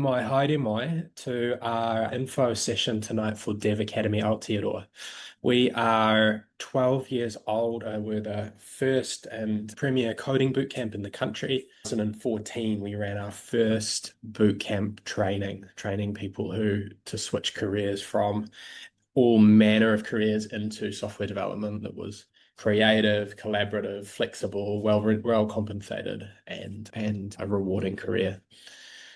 Mai haere mai to our info session tonight for Dev Academy Aotearoa. We are 12 years old. We're the first and premier coding bootcamp in the country. In 2014, we ran our first bootcamp training people to switch careers from all manner of careers into software development that was creative, collaborative, flexible, well compensated, and a rewarding career.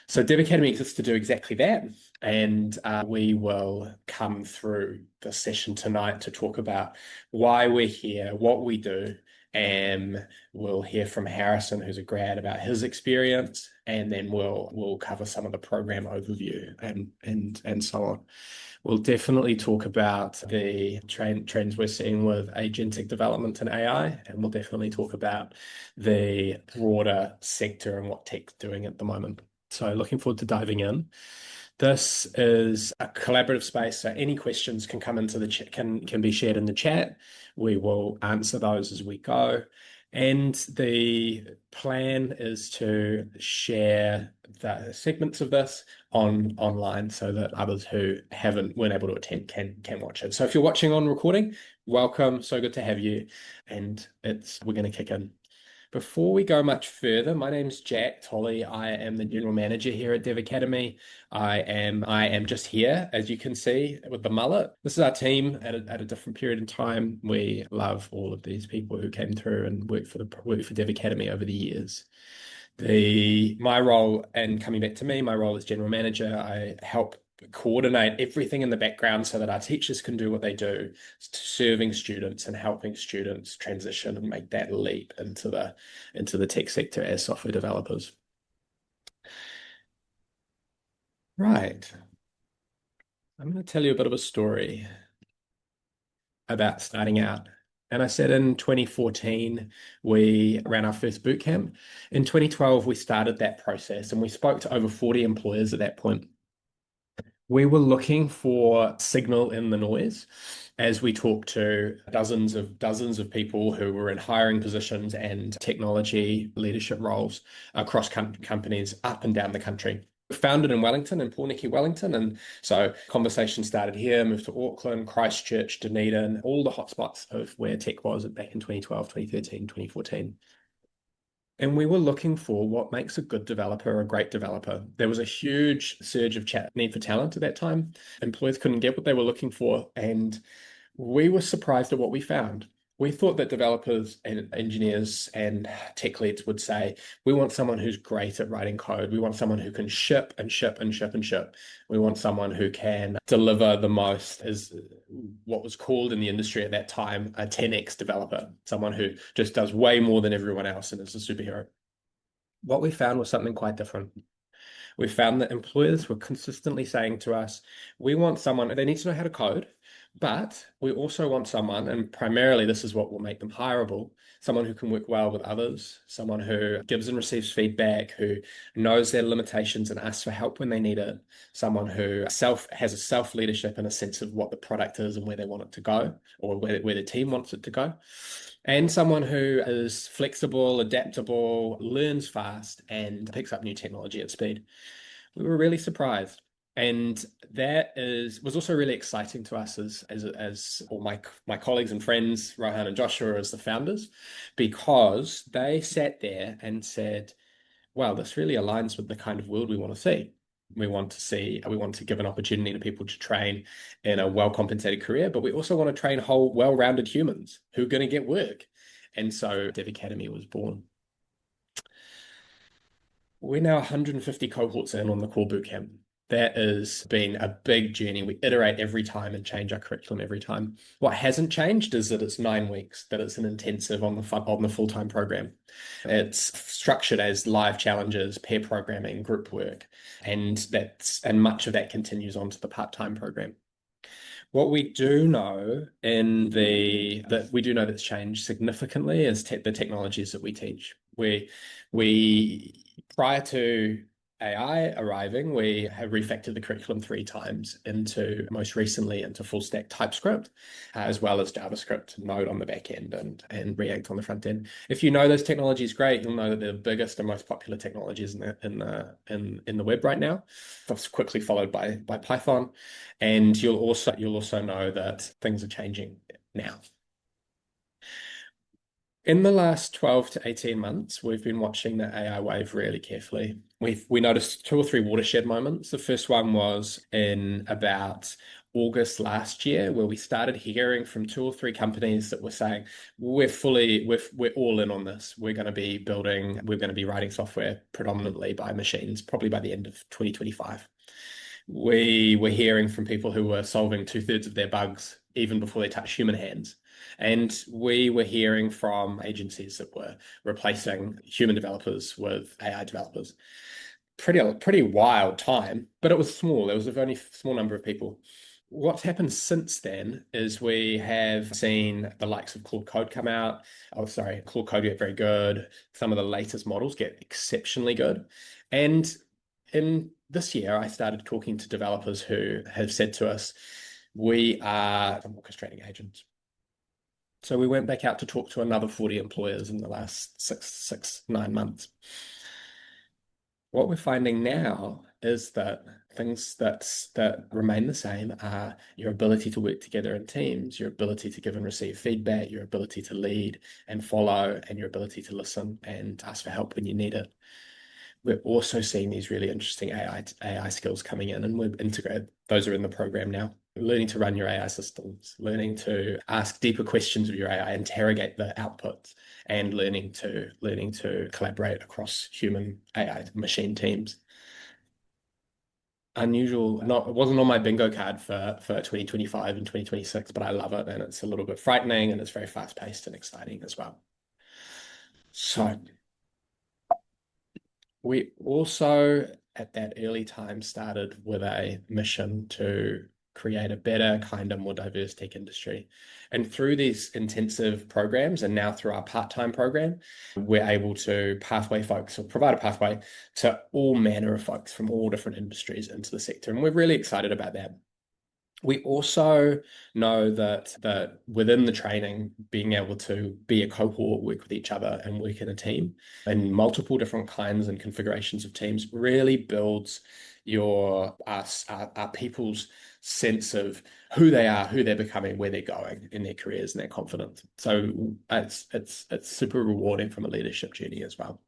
So Dev Academy exists to do exactly that. And we will come through the session tonight to talk about why we're here, what we do, and we'll hear from Harrison, who's a grad, about his experience, and then we'll cover some of the program overview and so on. We'll definitely talk about the trends we're seeing with agentic development and AI, and we'll definitely talk about the broader sector and what tech's doing at the moment. So looking forward to diving in. This is a collaborative space, so any questions can come into the chat, can be shared in the chat. We will answer those as we go. And the plan is to share the segments of this online so that others who weren't able to attend can watch it. So if you're watching on recording, welcome. So good to have you. And we're going to kick in. Before we go much further, my name's Jack Tolley. I am the general manager here at Dev Academy. I am just here, as you can see, with the mullet. This is our team at a different period in time. We love all of these people who came through and worked for Dev Academy over the years. My role, and coming back to me, my role as general manager, I help coordinate everything in the background so that our teachers can do what they do, serving students and helping students transition and make that leap into the tech sector as software developers. Right. I'm going to tell you a bit of a story about starting out. And I said in 2014, we ran our first bootcamp. In 2012, we started that process and we spoke to over 40 employers at that point. We were looking for signal in the noise as we talked to dozens of people who were in hiring positions and technology leadership roles across companies up and down the country. Founded in Wellington, in Pornicky, Wellington. And so conversation started here, moved to Auckland, Christchurch, Dunedin, all the hotspots of where tech was back in 2012, 2013, 2014. And we were looking for what makes a good developer a great developer. There was a huge surge of need for talent at that time. Employers couldn't get what they were looking for. And we were surprised at what we found. We thought that developers and engineers and tech leads would say, we want someone who's great at writing code. We want someone who can ship and ship and ship and ship. We want someone who can deliver the most, as what was called in the industry at that time, a 10x developer, someone who just does way more than everyone else and is a superhero. What we found was something quite different. We found that employers were consistently saying to us, we want someone, they need to know how to code, but we also want someone, and primarily this is what will make them hireable, someone who can work well with others, someone who gives and receives feedback, who knows their limitations and asks for help when they need it, someone who has a self-leadership and a sense of what the product is and where they want it to go, or where the team wants it to go. And someone who is flexible, adaptable, learns fast, and picks up new technology at speed. We were really surprised. And that was also really exciting to us as all my colleagues and friends, Rohan and Joshua, as the founders, because they sat there and said, wow, this really aligns with the kind of world we want to see. We want to give an opportunity to people to train in a well-compensated career, but we also want to train whole, well-rounded humans who are going to get work. And so Dev Academy was born. We're now 150 cohorts in on the core bootcamp. That has been a big journey. We iterate every time and change our curriculum every time. What hasn't changed is that it's 9 weeks, that it's an intensive on the full-time program. It's structured as live challenges, pair programming, group work, and much of that continues on to the part-time program. What we do know that's changed significantly is the technologies that we teach. We prior to AI arriving, we have refactored the curriculum 3 times into most recently into full stack TypeScript, as well as JavaScript, Node on the back end and React on the front end. If you know those technologies, great. You'll know that they're the biggest and most popular technologies in the web right now. That's quickly followed by Python, and you'll also know that things are changing now. In the last 12 to 18 months, we've been watching the AI wave really carefully. We noticed 2 or 3 watershed moments. The first one was in about August last year, where we started hearing from 2 or 3 companies that were saying, we're all in on this. We're going to be writing software predominantly by machines, probably by the end of 2025. We were hearing from people who were solving 2/3 of their bugs even before they touched human hands. And we were hearing from agencies that were replacing human developers with AI developers. Pretty wild time, but it was small. There was a only small number of people. What's happened since then is we have seen the likes of Claude Code come out. Oh, sorry, Claude Code get very good. Some of the latest models get exceptionally good. And in this year, I started talking to developers who have said to us, we are orchestrating agents. So we went back out to talk to another 40 employers in the last 9 months. What we're finding now is that things that remain the same are your ability to work together in teams, your ability to give and receive feedback, your ability to lead and follow, and your ability to listen and ask for help when you need it. We're also seeing these really interesting AI skills coming in, and we've integrated. Those are in the program now. Learning to run your AI systems, learning to ask deeper questions of your AI, interrogate the outputs, and learning to collaborate across human AI machine teams. Unusual. Not It wasn't on my bingo card for 2025 and 2026, but I love it, and it's a little bit frightening, and it's very fast paced and exciting as well. So we also, at that early time, started with a mission to create a better, kinder, more diverse tech industry. And through these intensive programs, and now through our part-time program, we're able to pathway folks or provide a pathway to all manner of folks from all different industries into the sector. And we're really excited about that. We also know that within the training, being able to be a cohort, work with each other, and work in a team and multiple different kinds and configurations of teams really builds our people's sense of who they are, who they're becoming, where they're going in their careers and their confidence. So it's super rewarding from a leadership journey as well.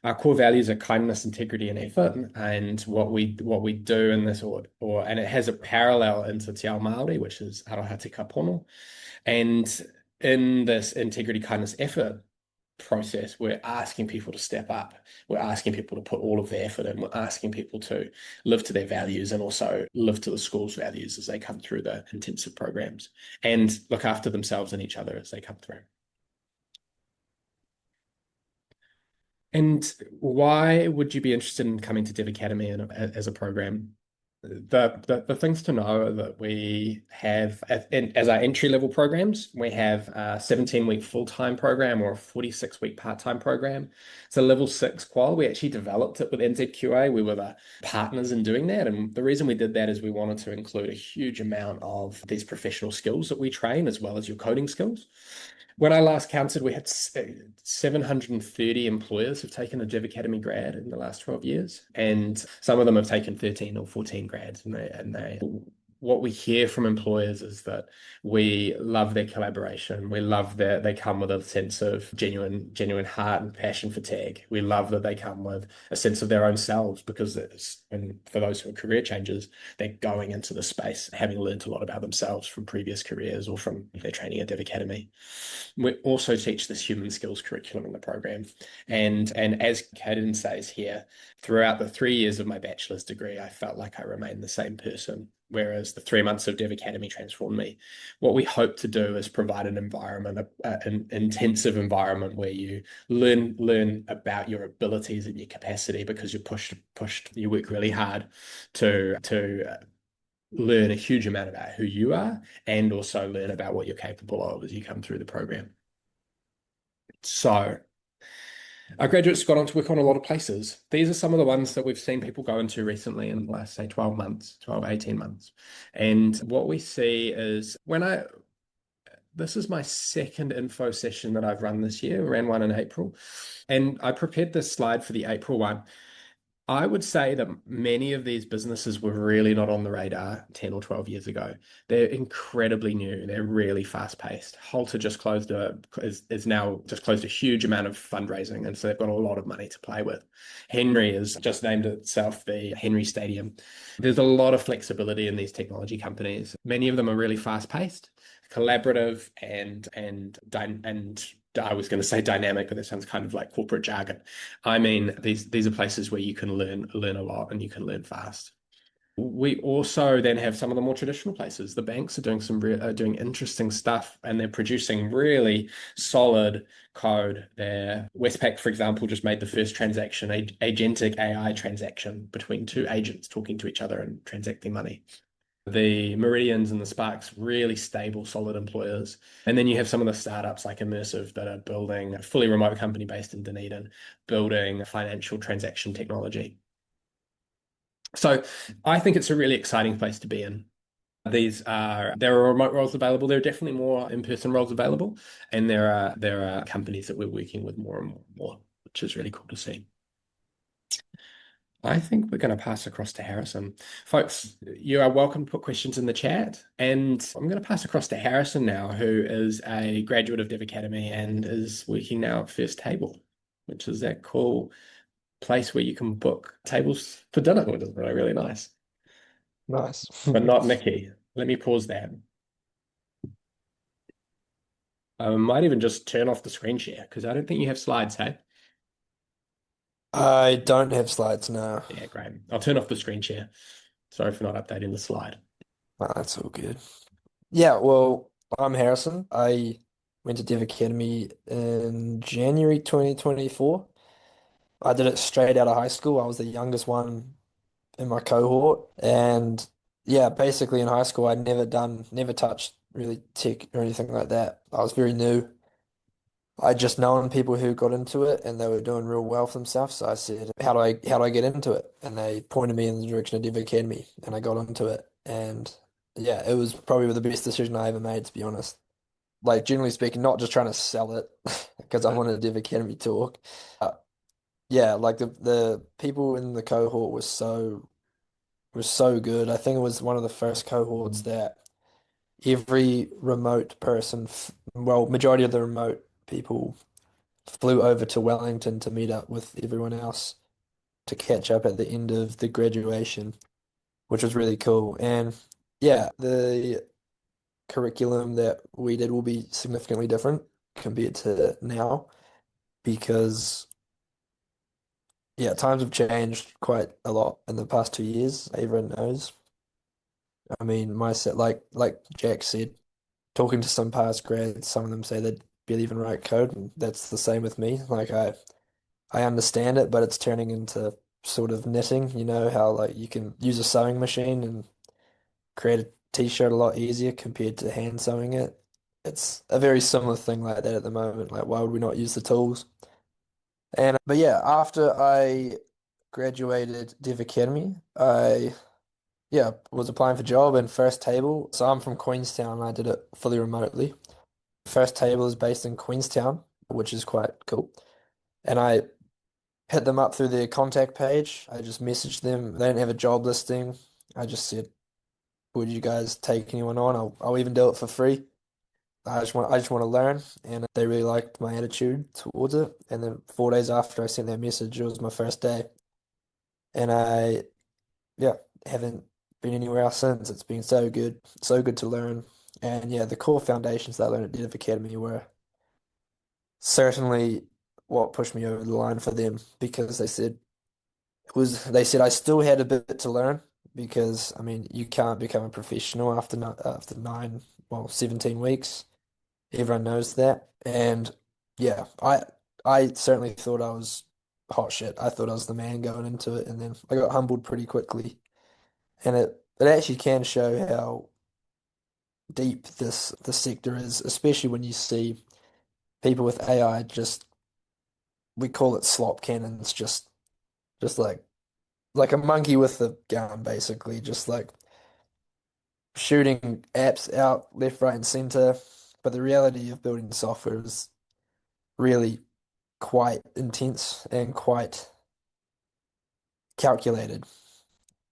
Our core values are kindness, integrity, and effort. And what we do in this, and it has a parallel into Te Ao Māori, which is Aroha Te Kapono. And in this integrity, kindness, effort process, we're asking people to step up. We're asking people to put all of their effort in. We're asking people to live to their values and also live to the school's values as they come through the intensive programs and look after themselves and each other as they come through. And why would you be interested in coming to Dev Academy as a program? The things to know are that we have, as our entry-level programs, we have a 17-week full-time program or a 46-week part-time program. It's a level 6 qual. We actually developed it with NZQA. We were the partners in doing that. And the reason we did that is we wanted to include a huge amount of these professional skills that we train, as well as your coding skills. When I last counted, we had 730 employers who've taken a Dev Academy grad in the last 12 years, and some of them have taken 13 or 14 grads. What we hear from employers is that we love their collaboration. We love that they come with a sense of genuine heart and passion for tech. We love that they come with a sense of their own selves, because and for those who are career changers, they're going into the space having learned a lot about themselves from previous careers or from their training at Dev Academy. We also teach this human skills curriculum in the program. And as Caden says here, throughout the 3 years of my bachelor's degree, I felt like I remained the same person, whereas the 3 months of Dev Academy transformed me. What we hope to do is provide an environment, an intensive environment where you learn about your abilities and your capacity, because you're pushed, you work really hard to learn a huge amount about who you are and also learn about what you're capable of as you come through the program. So Our graduates got on to work on a lot of places. These are some of the ones that we've seen people go into recently in the last, say, 12 months, 12, 18 months. And what we see is this is my second info session that I've run this year. I ran one in April. And I prepared this slide for the April one. I would say that many of these businesses were really not on the radar 10 or 12 years ago. They're incredibly new. They're really fast paced. Halter just is now just closed a huge amount of fundraising. And so they've got a lot of money to play with. Henry has just named itself the Henry Stadium. There's a lot of flexibility in these technology companies. Many of them are really fast paced, collaborative, and I was going to say dynamic, but that sounds kind of like corporate jargon. I mean, these are places where you can learn a lot and you can learn fast. We also then have some of the more traditional places. The banks are doing interesting stuff, and they're producing really solid code there. Westpac, for example, just made the first transaction, a agentic AI transaction between two agents talking to each other and transacting money. The Meridians and the Sparks, really stable, solid employers. And then you have some of the startups like Immersive that are building a fully remote company based in Dunedin, building financial transaction technology. So I think it's a really exciting place to be in. There are remote roles available. There are definitely more in-person roles available, and there are companies that we're working with more and more and more, which is really cool to see. I think we're going to pass across to Harrison. Folks, you are welcome to put questions in the chat. And I'm going to pass across to Harrison now, who is a graduate of Dev Academy and is working now at First Table, which is that cool place where you can book tables for dinner, which is really, really nice. Nice. But not Nikki. Let me pause that. I might even just turn off the screen share because I don't think you have slides, hey? I don't have slides now. Yeah, great. I'll turn off the screen share. Sorry for not updating the slide. Oh, that's all good. Yeah, well, I'm Harrison. I went to Dev Academy in January 2024. I did it straight out of high school. I was the youngest one in my cohort. And yeah, basically in high school, never touched really tech or anything like that. I was very new. I just known people who got into it and they were doing real well for themselves. So I said, how do I get into it? And they pointed me in the direction of Dev Academy and I got into it. And yeah, it was probably the best decision I ever made, to be honest. Like generally speaking, not just trying to sell it because I'm on a Dev Academy talk. Uh, yeah, like the people in the cohort was so good. I think it was one of the first cohorts that every remote person, well, majority of the remote people flew over to Wellington to meet up with everyone else to catch up at the end of the graduation, which was really cool. And yeah, the curriculum that we did will be significantly different compared to now because yeah, times have changed quite a lot in the past 2 years. Everyone knows. I mean, my set like Jack said, talking to some past grads, some of them say they barely even write code, and that's the same with me. Like I understand it, but it's turning into sort of knitting. You know how like you can use a sewing machine and create a t-shirt a lot easier compared to hand sewing it. It's a very similar thing like that at the moment. Like why would we not use the tools? And but yeah, after I graduated Dev Academy, I yeah, was applying for job in First Table. So I'm from Queenstown and I did it fully remotely. First Table is based in Queenstown, which is quite cool. And I hit them up through their contact page. I just messaged them. They didn't have a job listing. I just said, "Would you guys take anyone on? I'll even do it for free. I just want to learn." And they really liked my attitude towards it. And then 4 days after I sent that message, it was my first day. And I, yeah, haven't been anywhere else since. It's been so good to learn. And yeah, the core foundations that I learned at Dev Academy were certainly what pushed me over the line for them because they said I still had a bit to learn because I mean you can't become a professional after 17 weeks. Everyone knows that. And yeah, I certainly thought I was hot shit. I thought I was the man going into it, and then I got humbled pretty quickly. And it actually can show how deep this sector is, especially when you see people with AI just we call it slop cannons, just like a monkey with a gun, basically, just like shooting apps out left, right, and center. But the reality of building software is really quite intense and quite calculated.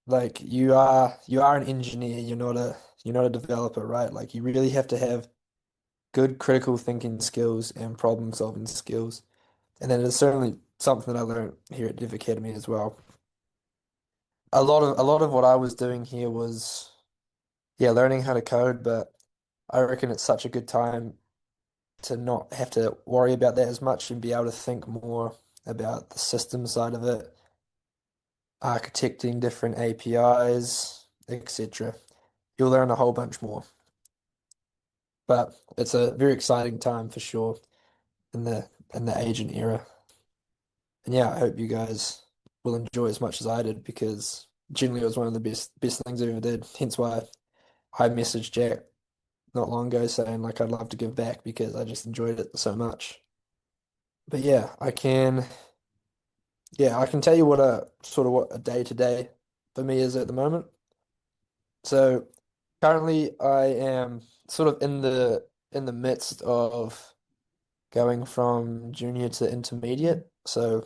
Like you are an engineer, you're not a developer, right? Like you really have to have good critical thinking skills and problem solving skills. And then it's certainly something that I learned here at Dev Academy as well. A lot of what I was doing here was yeah, learning how to code, but I reckon it's such a good time to not have to worry about that as much and be able to think more about the system side of it, architecting different APIs, etc. You'll learn a whole bunch more. But it's a very exciting time for sure in the agent era. And yeah, I hope you guys will enjoy as much as I did because generally it was one of the best things I ever did. Hence why I messaged Jack not long ago saying like I'd love to give back because I just enjoyed it so much. But yeah, I can tell you what a day to day for me is at the moment. So currently I am sort of in the midst of going from junior to intermediate. So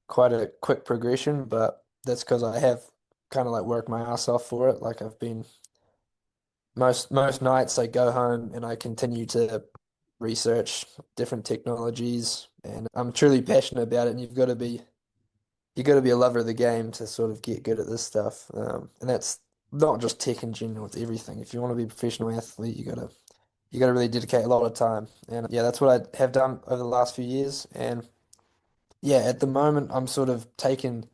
quite a quick progression, but that's because I have kind of like worked my ass off for it. Like I've been most nights I go home and I continue to research different technologies and I'm truly passionate about it and you got to be a lover of the game to sort of get good at this stuff. And that's not just tech in general, it's everything. If you want to be a professional athlete, you gotta really dedicate a lot of time. And yeah, that's what I have done over the last few years. And yeah, at the moment I'm sort of taking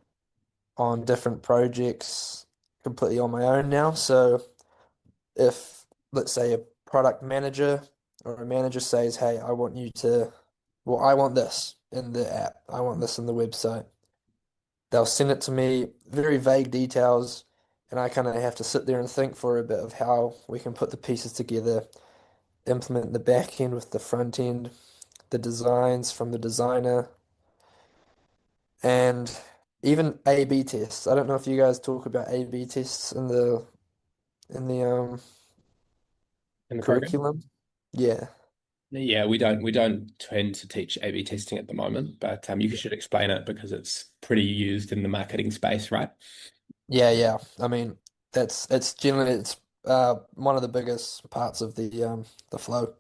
on different projects completely on my own now. So if let's say a product manager or a manager says, "Hey, I want this in the app. I want this in the website." They'll send it to me, very vague details, and I kind of have to sit there and think for a bit of how we can put the pieces together, implement the back end with the front end, the designs from the designer, and even A/B tests. I don't know if you guys talk about A/B tests in the in the program. curriculum. Yeah. Yeah, we don't tend to teach A/B testing at the moment, but you Yeah. should explain it because it's pretty used in the marketing space, right? Yeah, yeah. I mean, it's generally one of the biggest parts of the flow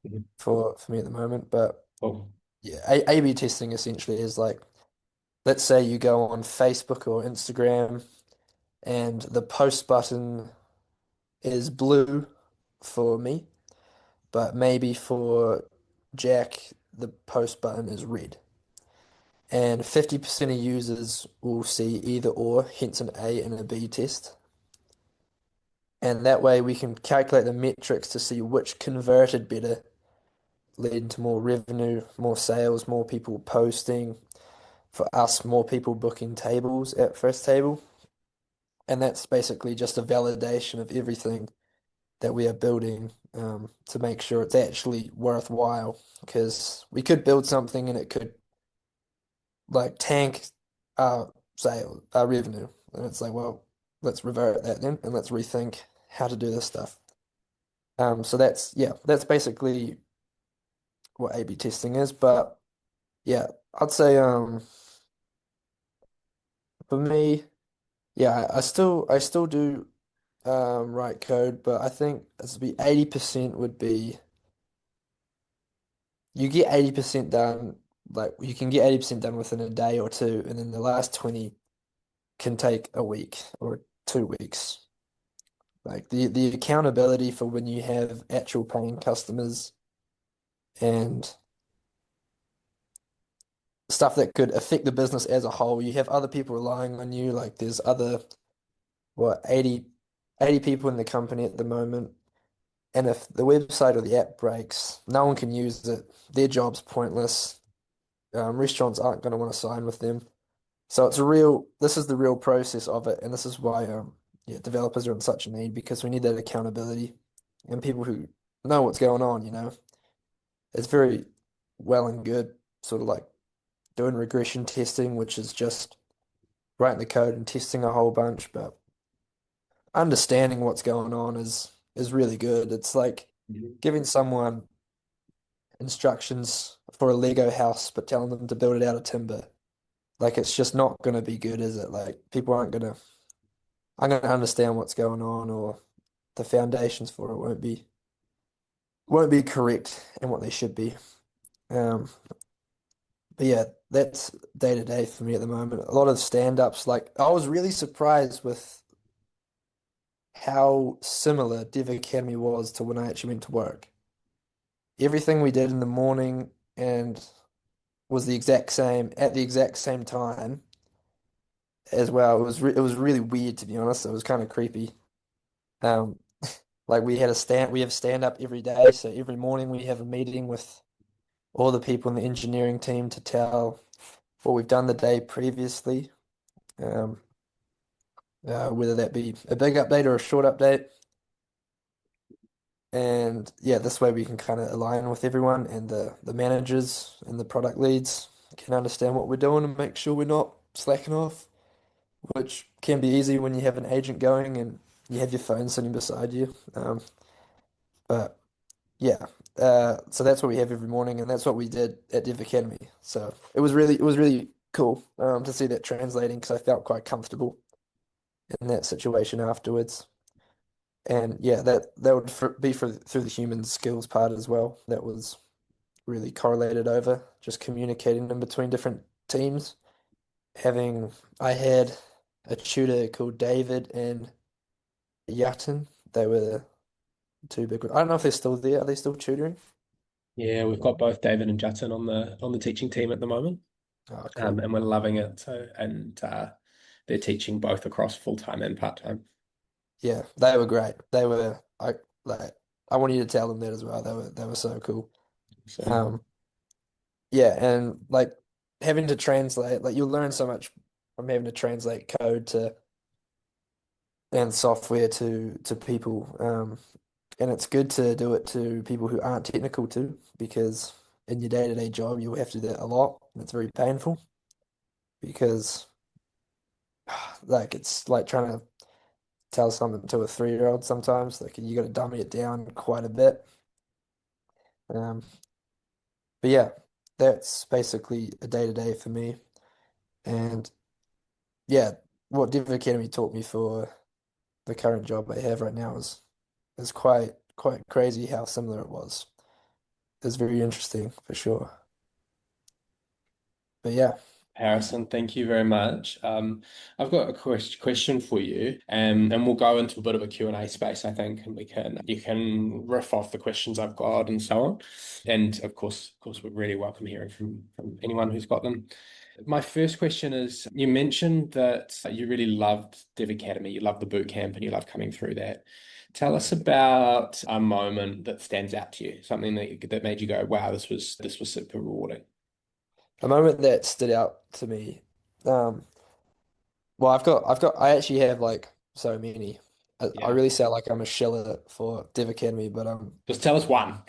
Mhm. for me at the moment. But Cool. yeah, A/B testing essentially is like, let's say you go on Facebook or Instagram and the post button is blue for me, but maybe for Jack, the post button is red. And 50% of users will see either or, hence an A and a B test. And that way we can calculate the metrics to see which converted better, leading to more revenue, more sales, more people posting, for us, more people booking tables at First Table. And that's basically just a validation of everything that we are building to make sure it's actually worthwhile. Because we could build something and it could like tank our sales, our revenue. And it's like, well, let's revert that then and let's rethink how to do this stuff. So that's basically what A/B testing is. But yeah, I'd say for me, yeah, I still do write code, but I think it's be 80% would be you get 80% done, like you can get 80% done within a day or two, and then the last 20 can take a week or 2 weeks. Like the accountability for when you have actual paying customers and stuff that could affect the business as a whole. You have other people relying on you, like there's other what 80 people in the company at the moment. And if the website or the app breaks, no one can use it. Their job's pointless. Restaurants aren't going to want to sign with them. So this is the real process of it. And this is why, yeah, developers are in such a need because we need that accountability and people who know what's going on. It's very well and good, sort of like doing regression testing, which is just writing the code and testing a whole bunch, but understanding what's going on is really good. It's like Mhm. giving someone instructions for a Lego house, but telling them to build it out of timber. Like it's just not gonna be good, is it? Like people aren't gonna understand what's going on, or the foundations for it won't be correct and what they should be. Um, but yeah, that's day to day for me at the moment. A lot of stand-ups. Like I was really surprised with how similar Dev Academy was to when I actually went to work. Everything we did in the morning and was the exact same at the exact same time as well. It was really weird, to be honest. It was kind of creepy. Um, like we have stand up every day, so every morning we have a meeting with all the people in the engineering team to tell what we've done the day previously. Um, whether that be a big update or a short update. And yeah, this way we can kind of align with everyone, and the managers and the product leads can understand what we're doing and make sure we're not slacking off, which can be easy when you have an agent going and you have your phone sitting beside you. But yeah, so that's what we have every morning, and that's what we did at Dev Academy. So it was really cool to see that translating, because I felt quite comfortable in that situation afterwards. And yeah, that would be for through the human skills part as well. That was really correlated over just communicating in between different teams. Having I had a tutor called David and Yatin. They were the two big ones. I don't know if they're still there. Are they still tutoring? Yeah, we've got both David and Judson on the teaching team at the moment, Oh, cool. and we're loving it. So, and they're teaching both across full time and part time. Yeah, they were great. They were like I want you to tell them that as well. They were so cool. So, Um, yeah, and like having to translate, like you'll learn so much from having to translate code to and software to people. And it's good to do it to people who aren't technical too, because in your day-to-day job you'll have to do that a lot, and it's very painful because like it's like trying to tell something to a 3-year-old sometimes. Like you got to dummy it down quite a bit. Um, but yeah, that's basically a day-to-day for me. And yeah, what Div Academy taught me for the current job I have right now is quite crazy how similar it was. It's very interesting for sure. But yeah, Harrison, thank you very much. I've got a question for you, and we'll go into a bit of a Q&A space, I think, and you can riff off the questions I've got and so on. And of course, we're really welcome hearing from anyone who's got them. My first question is, you mentioned that you really loved Dev Academy, you loved the boot camp, and you loved coming through that. Tell us about a moment that stands out to you, something that made you go, "Wow, this was super rewarding." a moment that stood out to me. Um, well, I actually have like so many. I Yeah, really sound like I'm a shiller for Dev Academy, but just tell us one.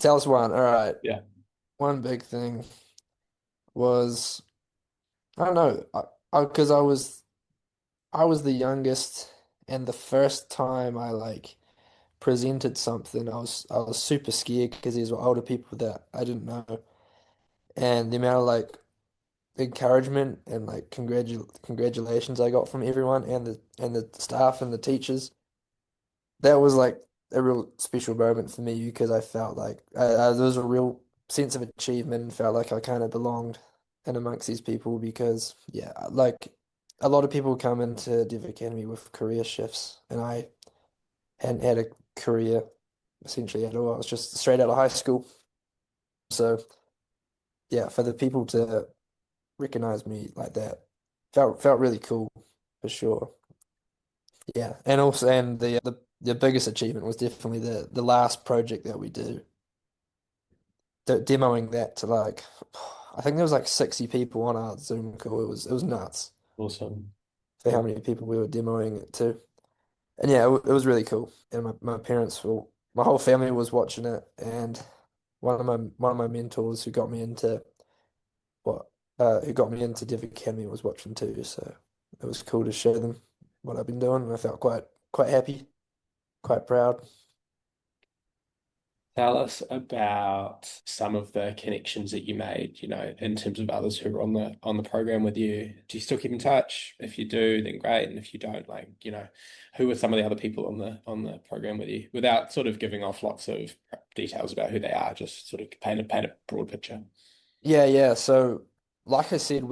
tell us one. All right, Yeah. one big thing was I don't know, because I was the youngest, and the first time I like presented something, I was super scared because these were older people that I didn't know, and the amount of like encouragement and like congratulations I got from everyone and the staff and the teachers. That was like a real special moment for me because I felt like there was a real sense of achievement and felt like I kind of belonged in amongst these people because yeah, like a lot of people come into Div Academy with career shifts, and I hadn't had a career essentially at all. I was just straight out of high school. So yeah, for the people to recognize me like that felt really cool for sure. Yeah, and also the biggest achievement was definitely the last project that we did. Demoing that to like I think there was like 60 people on our Zoom call. It was nuts Awesome. for how many people we were demoing it to. And yeah, it was really cool. And my parents were my whole family was watching it, and one of my mentors who got me into what who got me into Dev Academy was watching too, so it was cool to show them what I've been doing, and I felt quite happy, quite proud. Tell us about some of the connections that you made, in terms of others who were on the program with you. Do you still keep in touch? If you do, then great. And if you don't, who were some of the other people on the program with you, without sort of giving off lots of details about who they are, just sort of paint a broad picture. Yeah, yeah. So, like I said, um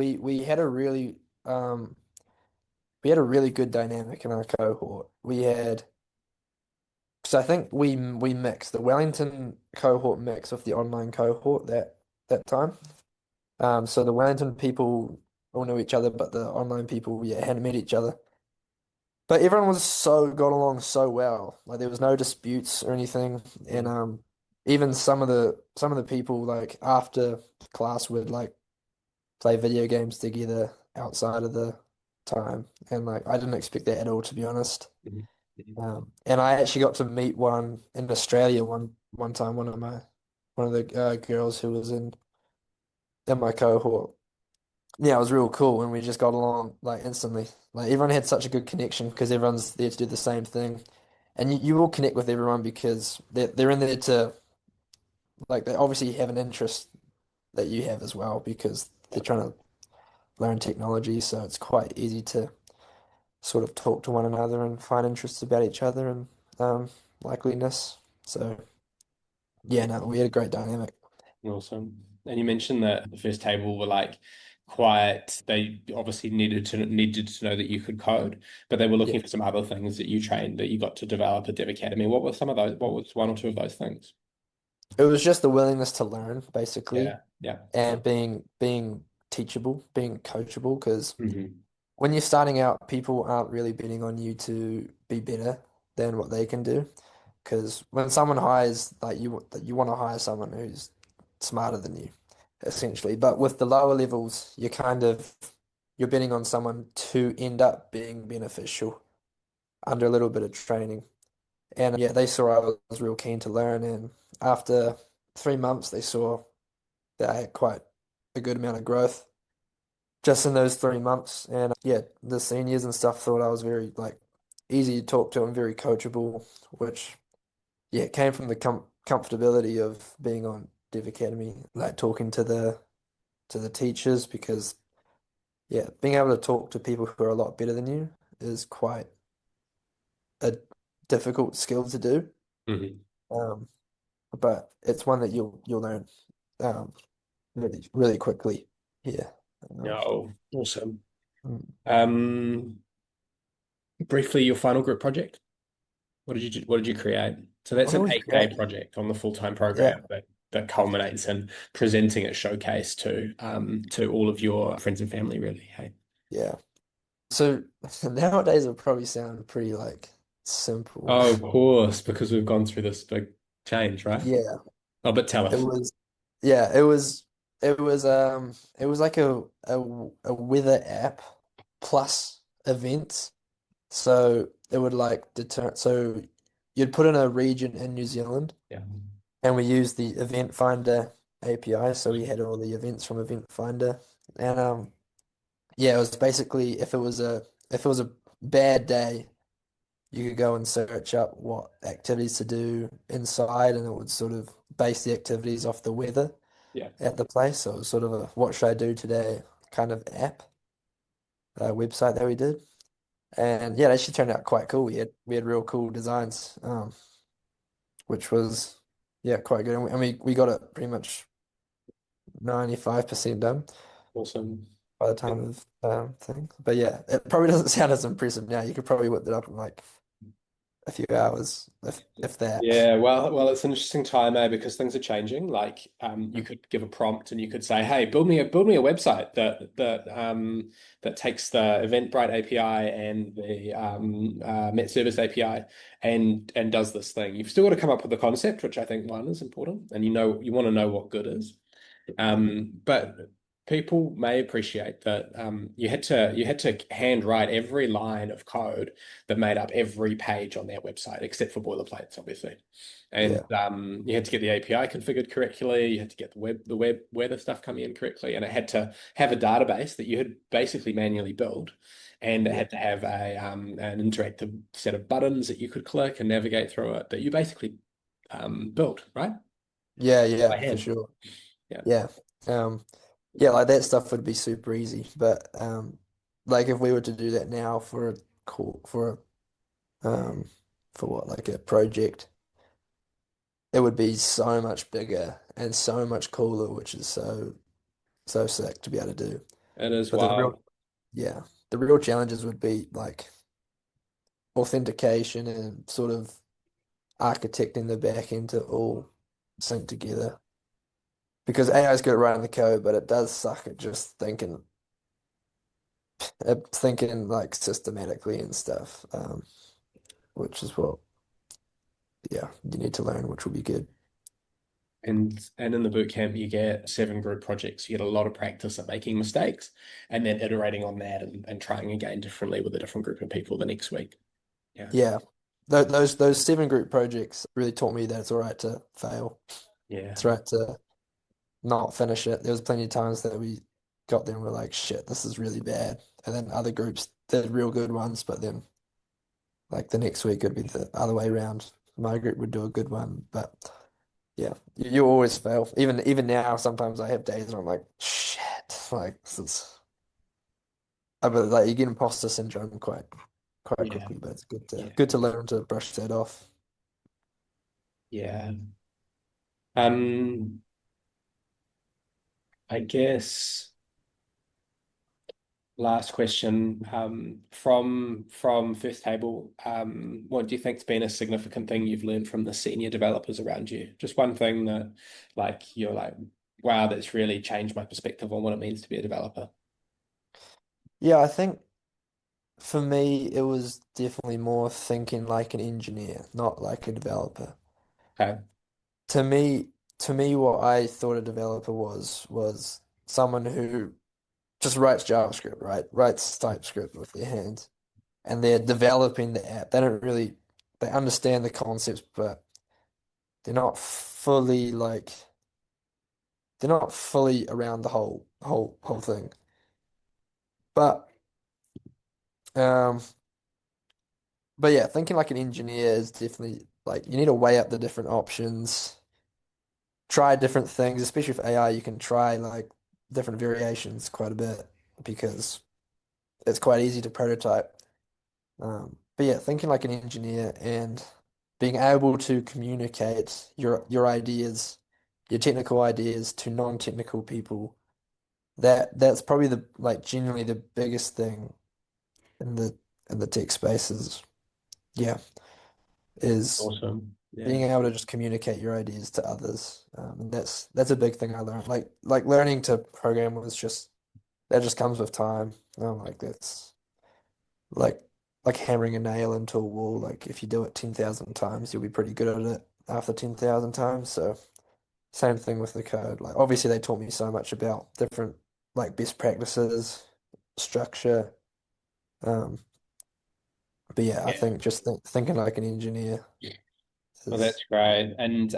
we had a really good dynamic in our cohort. So I think we mixed the Wellington cohort mix with the online cohort that time. So the Wellington people all knew each other, but the online people, yeah, hadn't met each other. But everyone got along so well. Like there was no disputes or anything. And Mm, even some of the people like after class would like play video games together outside of the time. And like I didn't expect that at all, to be honest. mhm, mhm. And I actually got to meet one in Australia one time, one of the girls who was in my cohort. Yeah, it was real cool, and we just got along like instantly. Like everyone had such a good connection because everyone's there to do the same thing, and you will connect with everyone because they're in there to like they obviously have an interest that you have as well because they're trying to learn technology, so it's quite easy to sort of talk to one another and find interests about each other and um, likeliness. So yeah, no, we had a great dynamic. Awesome. And you mentioned that the first table were like quiet. They obviously needed to know that you could code, but they were Yeah, looking for some other things that you trained that you got to develop at Dev Academy. What were some of those? What was one or two of those things? it was just the willingness to learn basically, Yeah, yeah. and being teachable, being coachable. Because Hmm. when you're starting out, people aren't really betting on you to be better than what they can do. Because when someone hires, like you want to hire someone who's smarter than you, essentially. But with the lower levels, you're betting on someone to end up being beneficial under a little bit of training. And yeah, they saw I was real keen to learn, and after 3 months, they saw that I had quite a good amount of growth just in those 3 months. And yeah, the seniors and stuff thought I was very like easy to talk to and very coachable, which yeah, came from the comfortability of being on Dev Academy, like talking to the teachers because yeah, being able to talk to people who are a lot better than you is quite a difficult skill to do. Hmm. Um, but it's one that you'll learn um really really quickly. Yeah. Um, No, awesome. mm. Um, Briefly, your final group project. What did you create? So that's What do an we 8-day create? project on the full-time Yeah, program that culminates in presenting at showcase to all of your friends and family, really. Hey. yeah. So nowadays it'll probably sound pretty like simple. Oh, of course, because we've gone through this big change, right? Yeah, Oh, but tell it us. was. Yeah, it was like a weather app plus events. So it would like deter. So you'd put in a region in New Zealand, Yeah. and we used the Event Finder API. So we had all the events from Event Finder, and yeah, it was basically if it was a bad day. You could go and search up what activities to do inside, and it would sort of base the activities off the weather Yeah. at the place. So it was sort of a what should I do today kind of app, website that we did. And yeah, it actually turned out quite cool. We had real cool designs, which was yeah, quite good. And we got it pretty much 95% done Awesome. by the time of thing. But yeah, it probably doesn't sound as impressive now. You could probably whip it up in like a few hours, if that. Yeah, well, it's an interesting time, because things are changing. Like, you could give a prompt and you could say, "Hey, build me a website that takes the Eventbrite API and the Met Service API and does this thing." You've still got to come up with the concept, which I think one is important, and you want to know what good is. But people may appreciate that you had to handwrite every line of code that made up every page on their website, except for boilerplates, obviously. And Yeah, you had to get the API configured correctly. You had to get the web weather stuff coming in correctly, and it had to have a database that you had basically manually built, and it yeah, had to have an interactive set of buttons that you could click and navigate through it that you basically built, right? yeah, By yeah, for hand. sure. Yeah. Yeah. Yeah, like that stuff would be super easy. But like if we were to do that now for a call um for what, like a project, it would be so much bigger and so much cooler, which is so sick to be able to do. It is But the wild. real yeah, the real challenges would be like authentication and sort of architecting the back end to all sync together. Because AI is good at writing the code, but it does suck at just thinking like systematically and stuff, which is what, yeah, you need to learn, which will be good. And in the boot camp, you get 7 group projects. You get a lot of practice at making mistakes and then iterating on that and trying again differently with a different group of people the next week. Yeah. Yeah, those 7 group projects really taught me that it's all right to fail. Yeah. It's right to not finish it. There was plenty of times that we got there and we're like, shit, this is really bad. And then other groups did real good ones, but then like the next week it'd be the other way around. My group would do a good one, but yeah, you always fail. Even now, sometimes I have days where I'm like, shit, like this is. But like you get imposter syndrome quite Yeah. quickly, but it's Yeah. good to learn to brush that off. Yeah. Um, I guess last question, from first table, what do you think's been a significant thing you've learned from the senior developers around you? Just one thing that like you're like, wow, that's really changed my perspective on what it means to be a developer. Yeah, I think for me it was definitely more thinking like an engineer, not like a developer. Okay. To me, what I thought a developer was someone who just writes JavaScript, right? Writes TypeScript with their hands, and they're developing the app. They understand the concepts, but they're not fully like they're not fully around the whole thing. But um, but yeah, thinking like an engineer is definitely like you need to weigh up the different options, try different things, especially with AI. You can try like different variations quite a bit because it's quite easy to prototype. But yeah, thinking like an engineer and being able to communicate your ideas, your technical ideas to non-technical people, that's probably the like genuinely the biggest thing in the tech spaces. Yeah, is Awesome. being Yeah. able to just communicate your ideas to others. And that's a big thing I learned. Like learning to program was just that just comes with time. Like that's like like hammering a nail into a wall. Like if you do it 10,000 times, you'll be pretty good at it after 10,000 times. So same thing with the code. Like obviously they taught me so much about different like best practices, structure. Um, but yeah, I Yeah. think just thinking like an engineer Well, is that's great, and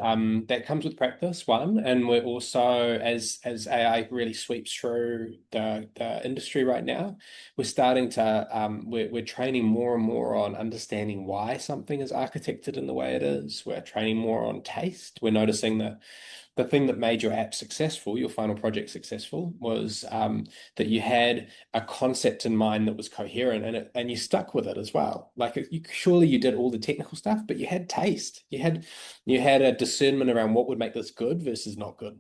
that comes with practice, one, and we're also as AI really sweeps through the industry right now, we're starting to we're training more and more on understanding why something is architected in the way it is. We're training more on taste. We're noticing that the thing that made your app successful, your final project successful, was that you had a concept in mind that was coherent and you stuck with it as well. Like surely you did all the technical stuff, but you had taste. You had a discernment around what would make this good versus not good.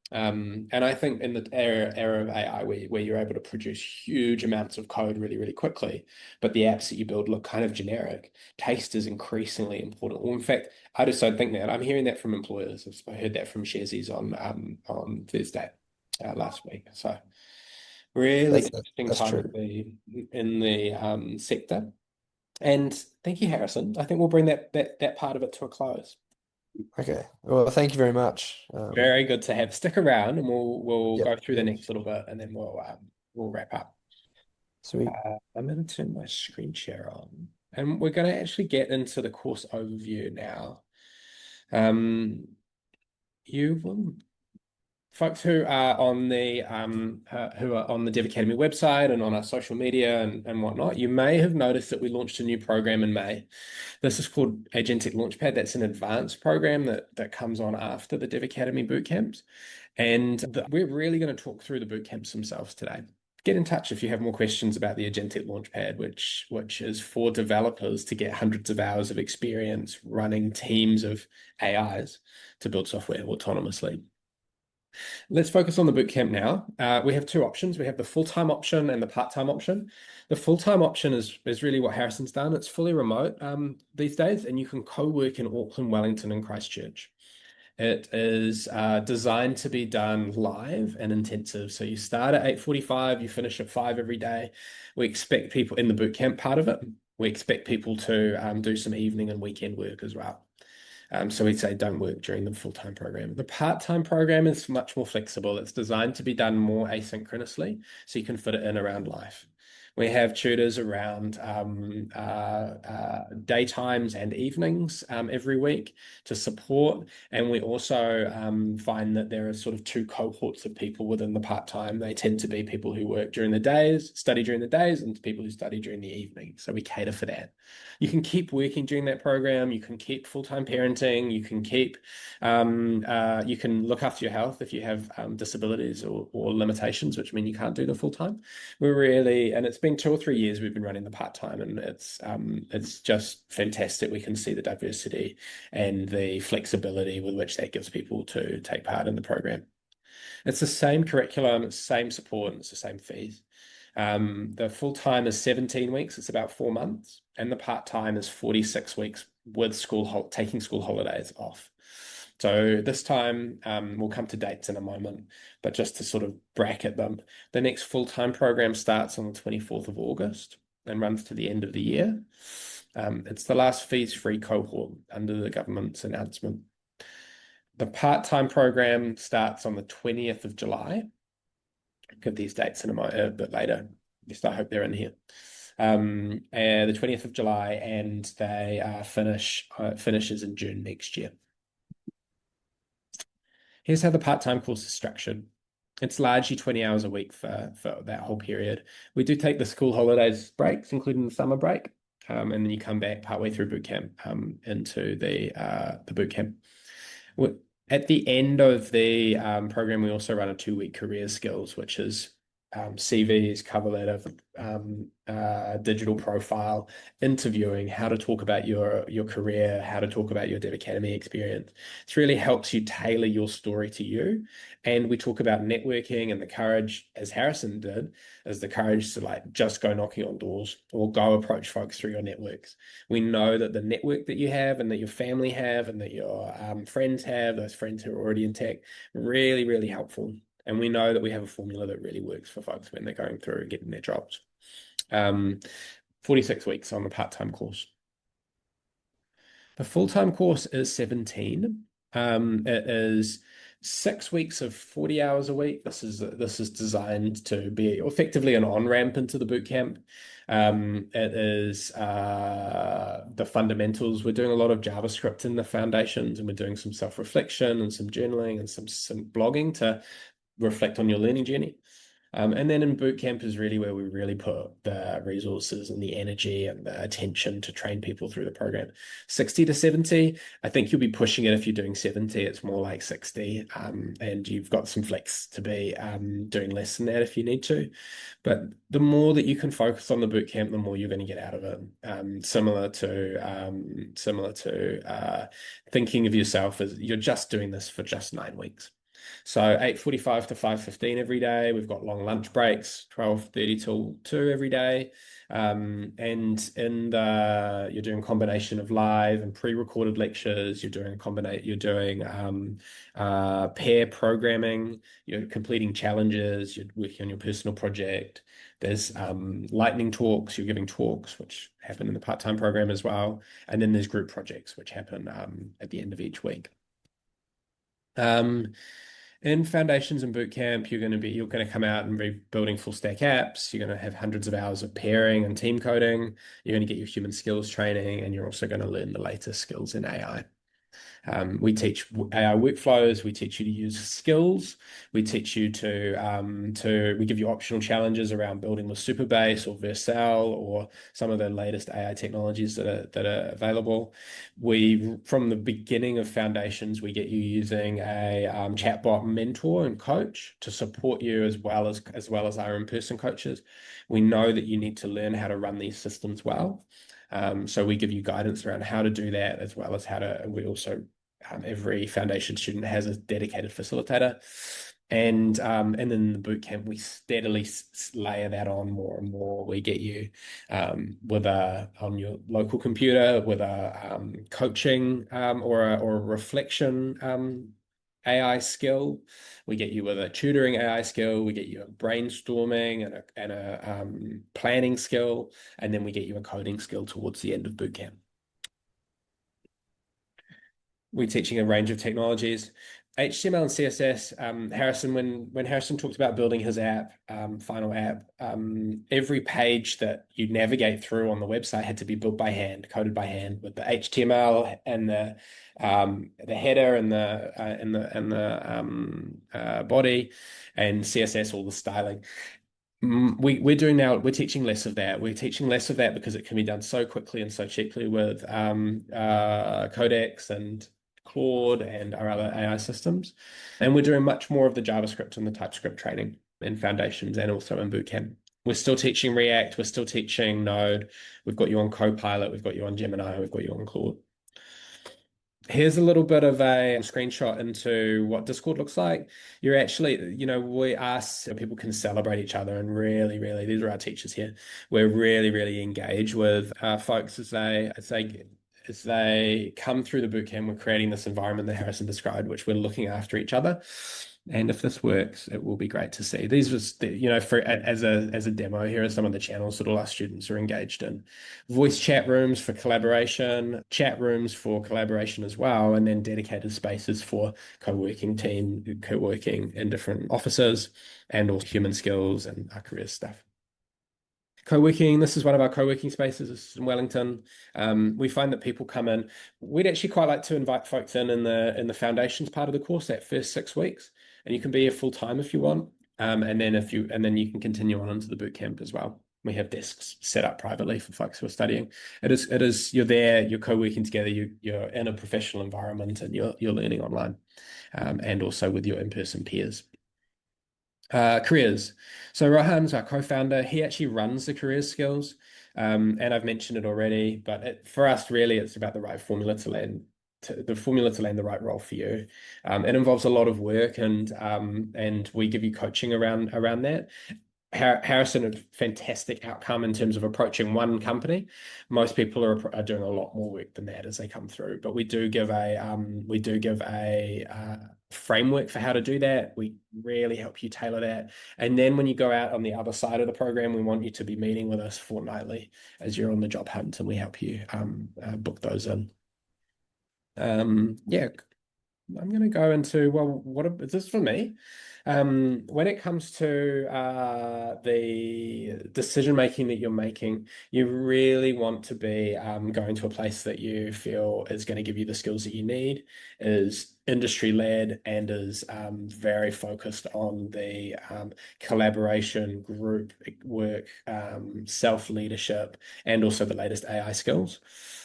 And I think in the era of AI where you're able to produce huge amounts of code really, really quickly, but the apps that you build look kind of generic, taste is increasingly important. Or in fact, I just don't think that. I'm hearing that from employers. I heard that from Sharesies on Thursday last week. So really interesting that's time to true. be in the sector. And thank you, Harrison. I think we'll bring that part of it to a close. Okay. Well, thank you very much. Very good to have. Stick around, and we'll Yep, go through the yep. next little bit, and then we'll wrap up. Sweet. I'm going to turn my screen share on, and we're going to actually get into the course overview now. Um, you will folks who are on the Dev Academy website and on our social media and whatnot, you may have noticed that we launched a new program in May. This is called Agentic Launchpad. That's an advanced program that comes on after the Dev Academy boot camps. And we're really going to talk through the boot camps themselves today. Get in touch if you have more questions about the Agentic Launchpad, which is for developers to get hundreds of hours of experience running teams of AIs to build software autonomously. Let's focus on the bootcamp now. We have two options. We have the full-time option and the part-time option. The full-time option is really what Harrison's done. It's fully remote these days, and you can co-work in Auckland, Wellington, and Christchurch. It is designed to be done live and intensive. So you start at 8:45, you finish at 5 every day. We expect people in the bootcamp part of it. We expect people to do some evening and weekend work as well. So we'd say don't work during the full-time program. The part-time program is much more flexible. It's designed to be done more asynchronously, so you can fit it in around life. We have tutors around daytimes and evenings every week to support. And we also find that there are sort of two cohorts of people within the part-time. They tend to be people who work during the days, study during the days, and people who study during the evening. So we cater for that. You can keep working during that program. You can keep full-time parenting. You can look after your health if you have disabilities or limitations, which mean you can't do the full-time. And it's been 2 or 3 years we've been running the part-time, and it's just fantastic. We can see the diversity and the flexibility with which that gives people to take part in the program. It's the same curriculum, it's the same support, and it's the same fees. The full time is 17 weeks, it's about 4 months, and the part time is 46 weeks with taking school holidays off. So this time, we'll come to dates in a moment, but just to sort of bracket them, the next full time program starts on the 24th of August and runs to the end of the year. It's the last fees free cohort under the government's announcement. The part time program starts on the 20th of July. Give these dates in a bit later. Just I hope they're in here. The 20th of July, and they finishes in June next year. Here's how the part-time course is structured. It's largely 20 hours a week for that whole period. We do take the school holidays breaks, including the summer break, and then you come back partway through boot camp into the boot camp. At the end of the program, we also run a 2-week career skills, which is CVs, cover letter, digital profile, interviewing, how to talk about your career, how to talk about your Dev Academy experience. It really helps you tailor your story to you. And we talk about networking and the courage, as Harrison did, as the courage to like just go knocking on doors or go approach folks through your networks. We know that the network that you have and that your family have and that your friends have, those friends who are already in tech, really, really helpful. And we know that we have a formula that really works for folks when they're going through and getting their jobs. 46 weeks on the part-time course. The full-time course is 17. It is 6 weeks of 40 hours a week. This is designed to be effectively an on-ramp into the boot camp. It is the fundamentals. We're doing a lot of JavaScript in the foundations, and we're doing some self-reflection and some journaling and some blogging to reflect on your learning journey. And then in boot camp is really where we really put the resources and the energy and the attention to train people through the program. 60 to 70, I think you'll be pushing it if you're doing 70. It's more like 60, and you've got some flex to be doing less than that if you need to. But the more that you can focus on the boot camp, the more you're going to get out of it. Similar to thinking of yourself as you're just doing this for just 9 weeks. So 8:45 to 5:15 every day. We've got long lunch breaks, 12:30 till 2 every day. And you're doing a combination of live and pre-recorded lectures. You're doing pair programming. You're completing challenges. You're working on your personal project. There's lightning talks. You're giving talks, which happen in the part-time program as well. And then there's group projects, which happen at the end of each week. Um, in foundations and bootcamp, you're going to come out and be building full stack apps. You're going to have hundreds of hours of pairing and team coding. You're going to get your human skills training, and you're also going to learn the latest skills in AI. We teach AI workflows. We teach you to use skills. We teach you we give you optional challenges around building with Superbase or Vercel or some of the latest AI technologies that are available. From the beginning of Foundations, we get you using a chatbot mentor and coach to support you as well as our in-person coaches. We know that you need to learn how to run these systems well. So we give you guidance around how to do that, as well as we also, every foundation student has a dedicated facilitator. And then the boot camp, we steadily layer that on more and more. We get you on your local computer with a coaching or a reflection AI skill. We get you with a tutoring AI skill. We get you a brainstorming and a planning skill, and then we get you a coding skill towards the end of boot camp. We're teaching a range of technologies. HTML and CSS, Harrison, when Harrison talked about building his app, final app, every page that you navigate through on the website had to be built by hand, coded by hand, with the HTML and the header and the body, and CSS, all the styling. We're teaching less of that. We're teaching less of that because it can be done so quickly and so cheaply with Codex and Claude and our other AI systems. And we're doing much more of the JavaScript and the TypeScript training in Foundations and also in Bootcamp. We're still teaching React. We're still teaching Node. We've got you on Copilot. We've got you on Gemini. We've got you on Claude. Here's a little bit of a screenshot into what Discord looks like. You're actually, we ask people can celebrate each other and really, really, these are our teachers here. We're really, really engaged with folks as they come through the bootcamp. We're creating this environment that Harrison described, which we're looking after each other. And if this works, it will be great to see. These was, as a demo, here are some of the channels that all our students are engaged in. Voice chat rooms for collaboration, chat rooms for collaboration as well, and then dedicated spaces for co-working in different offices, and also human skills and our career stuff. Co-working, this is one of our co-working spaces. This is in Wellington. We find that people come in. We'd actually quite like to invite folks in the foundations part of the course, that first 6 weeks, and you can be here full time if you want. And then you can continue on into the boot camp as well. We have desks set up privately for folks who are studying. You're there, you're co-working together, you're in a professional environment, and you're learning online, and also with your in-person peers. Careers. So Rohan's our co-founder. He actually runs the careers skills. And I've mentioned it already, but for us, really, it's about the right formula to land the right role for you. It involves a lot of work, and we give you coaching around that. Harrison, a fantastic outcome in terms of approaching one company. Most people are doing a lot more work than that as they come through, but we do give a framework for how to do that. We really help you tailor that. And then when you go out on the other side of the program, we want you to be meeting with us fortnightly as you're on the job hunt, and we help you book those in. Yeah, I'm going to go into, well, what is this for me? When it comes to the decision making that you're making, you really want to be going to a place that you feel is going to give you the skills that you need, is industry led, and is very focused on the collaboration, group work, self leadership, and also the latest AI skills.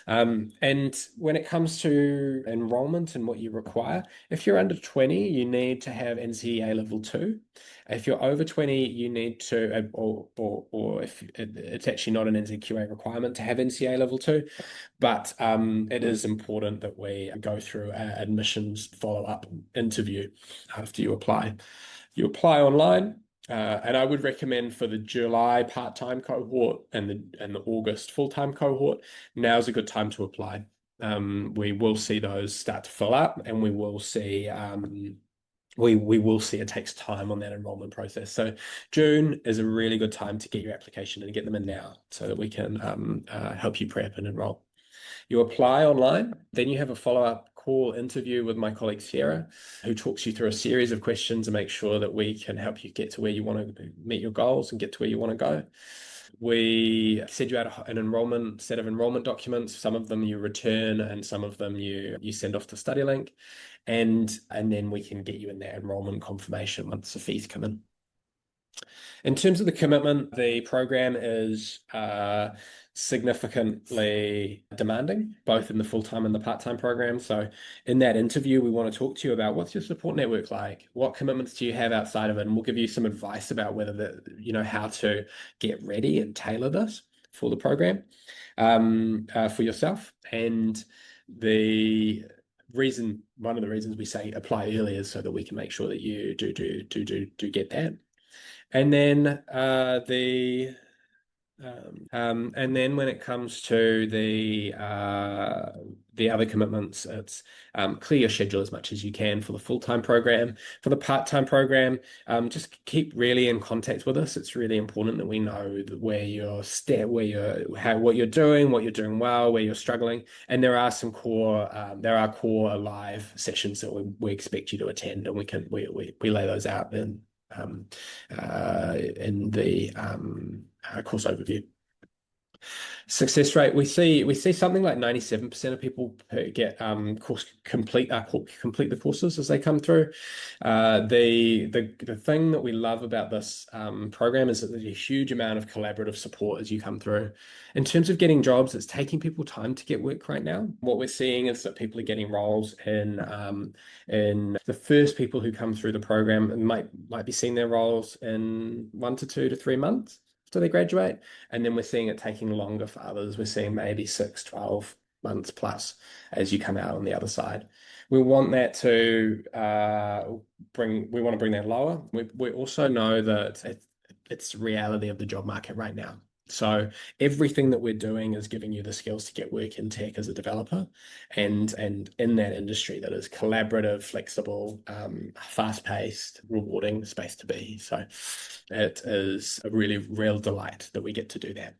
And when it comes to enrollment and what you require, if you're under 20, you need to have NCEA level level two. If you're over 20, you need to, or if it's actually not an NZQA requirement to have NCA level two, but it is important that we go through an admissions follow-up interview after you apply. You apply online. And I would recommend for the July part-time cohort and the August full-time cohort, now's a good time to apply. We will see those start to fill up, and we will see we will see it takes time on that enrollment process. So June is a really good time to get your application and get them in now, so that we can help you prep and enroll. You apply online, then you have a follow-up call interview with my colleague Sarah, who talks you through a series of questions to make sure that we can help you get to where you want to meet your goals and get to where you want to go. We send you out an enrollment set of enrollment documents. Some of them you return, and some of them you send off to StudyLink, and then we can get you in that enrollment confirmation once the fees come in. In terms of the commitment, the program is significantly demanding, both in the full-time and the part-time program. So in that interview, we want to talk to you about what's your support network like? What commitments do you have outside of it? And we'll give you some advice about how to get ready and tailor this for the program for yourself. And one of the reasons we say apply early is so that we can make sure that you do get that. And then when it comes to the other commitments, it's clear your schedule as much as you can for the full-time program. For the part-time program, just keep really in contact with us. It's really important that we know where you're what you're doing well, where you're struggling. And there are core live sessions that we expect you to attend, and we lay those out in the course overview. Success rate, we see something like 97% of people complete the courses as they come through. The thing that we love about this program is that there's a huge amount of collaborative support as you come through. In terms of getting jobs, it's taking people time to get work right now. What we're seeing is that people are getting roles in the first people who come through the program might be seeing their roles in 1 to 2 to 3 months after they graduate. And then we're seeing it taking longer for others. We're seeing maybe 6, 12 months plus as you come out on the other side. We want that to we want to bring that lower. We also know that it's the reality of the job market right now. So everything that we're doing is giving you the skills to get work in tech as a developer, and in that industry that is collaborative, flexible, fast-paced, rewarding space to be. So it is a really real delight that we get to do that.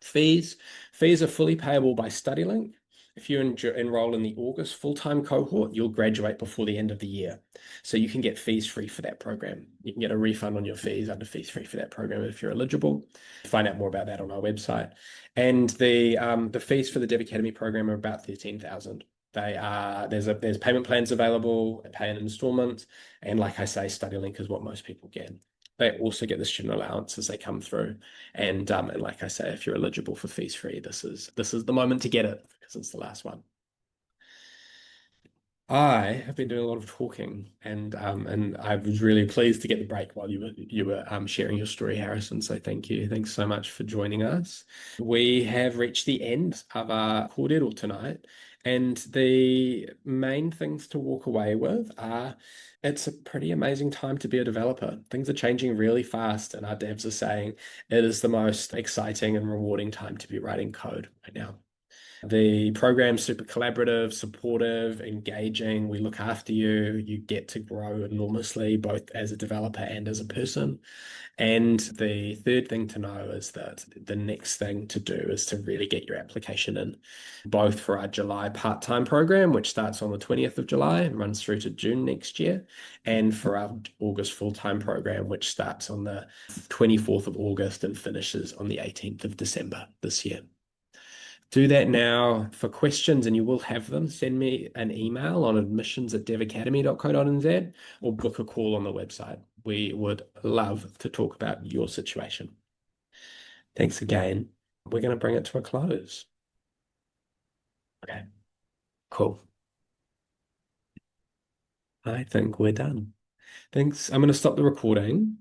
Fees are fully payable by StudyLink. If you enroll in the August full-time cohort, you'll graduate before the end of the year. So you can get fees free for that program. You can get a refund on your fees under fees free for that program if you're eligible. Find out more about that on our website. And the fees for the Dev Academy program are about 13,000. There's payment plans available, pay in installments, and like I say, StudyLink is what most people get. They also get the student allowance as they come through. And like I say, if you're eligible for fees free, this is the moment to get it because it's the last one. I have been doing a lot of talking, and I was really pleased to get the break while you were sharing your story, Harrison. So thank you. Thanks so much for joining us. We have reached the end of our kōrero tonight, and the main things to walk away with are it's a pretty amazing time to be a developer. Things are changing really fast, and our devs are saying it is the most exciting and rewarding time to be writing code right now. The program's super collaborative, supportive, engaging. We look after you. You get to grow enormously, both as a developer and as a person. And the third thing to know is that the next thing to do is to really get your application in, both for our July part-time program, which starts on the 20th of July and runs through to June next year, and for our August full-time program, which starts on the 24th of August and finishes on the 18th of December this year. Do that now. For questions, and you will have them, send me an email on admissions@devacademy.co.nz or book a call on the website. We would love to talk about your situation. Thanks again. We're going to bring it to a close. Okay, cool. I think we're done. Thanks. I'm going to stop the recording.